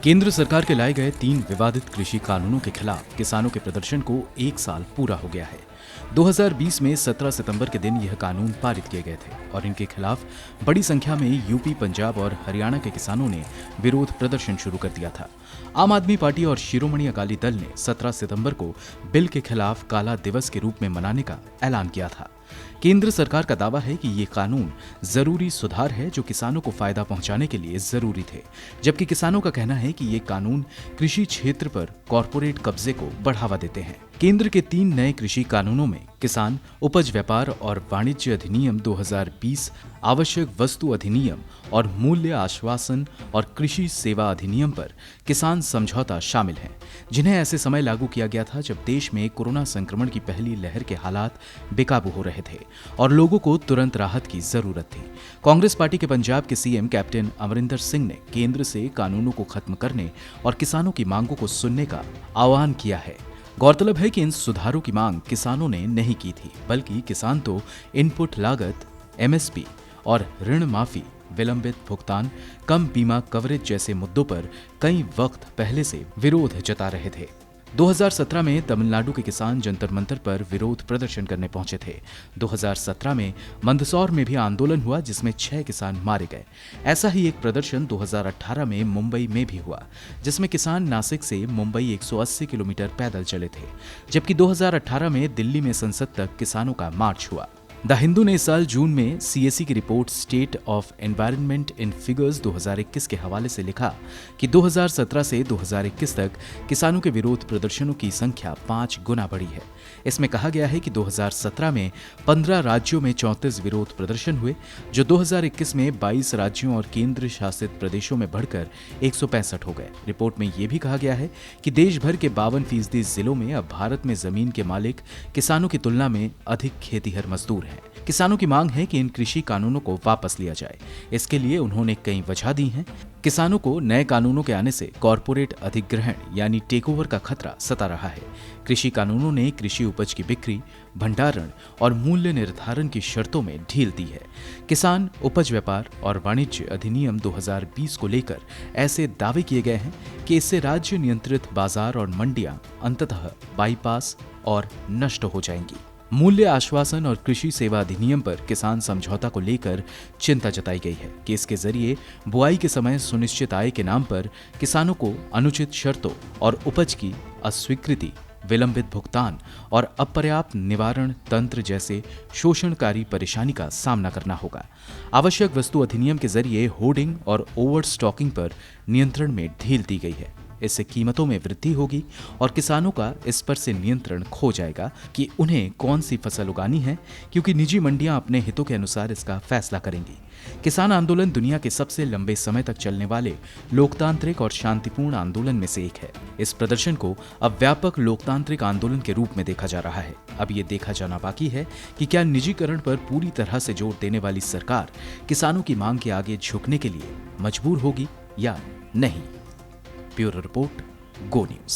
केंद्र सरकार के लाए गए 3 विवादित कृषि कानूनों के खिलाफ किसानों के प्रदर्शन को 1 साल पूरा हो गया है। 2020 में 17 सितंबर के दिन यह कानून पारित किए गए थे और इनके खिलाफ बड़ी संख्या में यूपी, पंजाब और हरियाणा के किसानों ने विरोध प्रदर्शन शुरू कर दिया था। आम आदमी पार्टी और शिरोमणि अकाली दल ने 17 सितंबर को बिल के खिलाफ काला दिवस के रूप में मनाने का ऐलान किया था। केंद्र सरकार का दावा है कि ये कानून जरूरी सुधार है जो किसानों को फायदा पहुंचाने के लिए जरूरी थे, जबकि किसानों का कहना है कि ये कानून कृषि क्षेत्र पर कॉरपोरेट कब्जे को बढ़ावा देते हैं। केंद्र के 3 नए कृषि कानूनों में किसान उपज व्यापार और वाणिज्य अधिनियम 2020, आवश्यक वस्तु अधिनियम और मूल्य आश्वासन और कृषि सेवा अधिनियम पर किसान समझौता शामिल हैं, जिन्हें ऐसे समय लागू किया गया था जब देश में कोरोना संक्रमण की पहली लहर के हालात बेकाबू हो रहे थे और लोगों को तुरंत राहत की जरूरत थी। कांग्रेस पार्टी के पंजाब के सीएम कैप्टन अमरिंदर सिंह ने केंद्र से कानूनों को खत्म करने और किसानों की मांगों को सुनने का आह्वान किया है। गौरतलब है कि इन सुधारों की मांग किसानों ने नहीं की थी, बल्कि किसान तो इनपुट लागत, एमएसपी और ऋण माफी, विलंबित भुगतान, कम बीमा कवरेज जैसे मुद्दों पर कई वक्त पहले से विरोध जता रहे थे। 2017 में तमिलनाडु के किसान जंतर मंतर पर विरोध प्रदर्शन करने पहुंचे थे। 2017 में मंदसौर में भी आंदोलन हुआ जिसमें 6 किसान मारे गए। ऐसा ही एक प्रदर्शन 2018 में मुंबई में भी हुआ, जिसमें किसान नासिक से मुंबई 180 किलोमीटर पैदल चले थे, जबकि 2018 में दिल्ली में संसद तक किसानों का मार्च हुआ। द हिंदू ने इस साल जून में सीएसी की report state of environment in figures 2021 के हवाले से लिखा कि 2017 से 2021 तक किसानों के विरोध प्रदर्शनों की संख्या 5 गुना बढ़ी है। इसमें कहा गया है कि 2017 में 15 राज्यों में 34 विरोध प्रदर्शन हुए, जो 2021 में 22 राज्यों और केंद्र शासित प्रदेशों में बढ़कर 165 हो गए। रिपोर्ट में यह भी कहा गया है कि देश भर के 52% जिलों में अब भारत में जमीन के मालिक किसानों की तुलना में अधिक खेतीहर मजदूर हैं। किसानों की मांग है कि इन कृषि कानूनों को वापस लिया जाए। इसके लिए उन्होंने कई वजह दी हैं। किसानों को नए कानूनों के आने से कॉरपोरेट अधिग्रहण यानी टेकओवर का खतरा सता रहा है। कृषि कानूनों ने कृषि उपज की बिक्री, भंडारण और मूल्य निर्धारण की शर्तों में ढील दी है। किसान उपज व्यापार और वाणिज्य अधिनियम 2020 को लेकर ऐसे दावे किए गए हैं कि इससे राज्य नियंत्रित बाजार और मंडियां अंततः बाईपास और नष्ट हो जाएंगी। मूल्य आश्वासन और कृषि सेवा अधिनियम पर किसान समझौता को लेकर चिंता जताई गई है कि इसके जरिए बुआई के समय सुनिश्चित आय के नाम पर किसानों को अनुचित शर्तों और उपज की अस्वीकृति, विलंबित भुगतान और अपर्याप्त निवारण तंत्र जैसे शोषणकारी परेशानी का सामना करना होगा। आवश्यक वस्तु अधिनियम के जरिए होर्डिंग और ओवर स्टॉकिंग पर नियंत्रण में ढील दी गई है। इससे कीमतों में वृद्धि होगी और किसानों का इस पर से नियंत्रण खो जाएगा कि उन्हें कौन सी फसल उगानी है, क्योंकि निजी मंडियां अपने हितों के अनुसार इसका फैसला करेंगी। किसान आंदोलन दुनिया के सबसे लंबे समय तक चलने वाले लोकतांत्रिक और शांतिपूर्ण आंदोलन में से एक है। इस प्रदर्शन को अब व्यापक लोकतांत्रिक आंदोलन के रूप में देखा जा रहा है। अब ये देखा जाना बाकी है कि क्या निजीकरण पर पूरी तरह से जोर देने वाली सरकार किसानों की मांग के आगे झुकने के लिए मजबूर होगी या नहीं। ब्यूरो रिपोर्ट, गो न्यूज।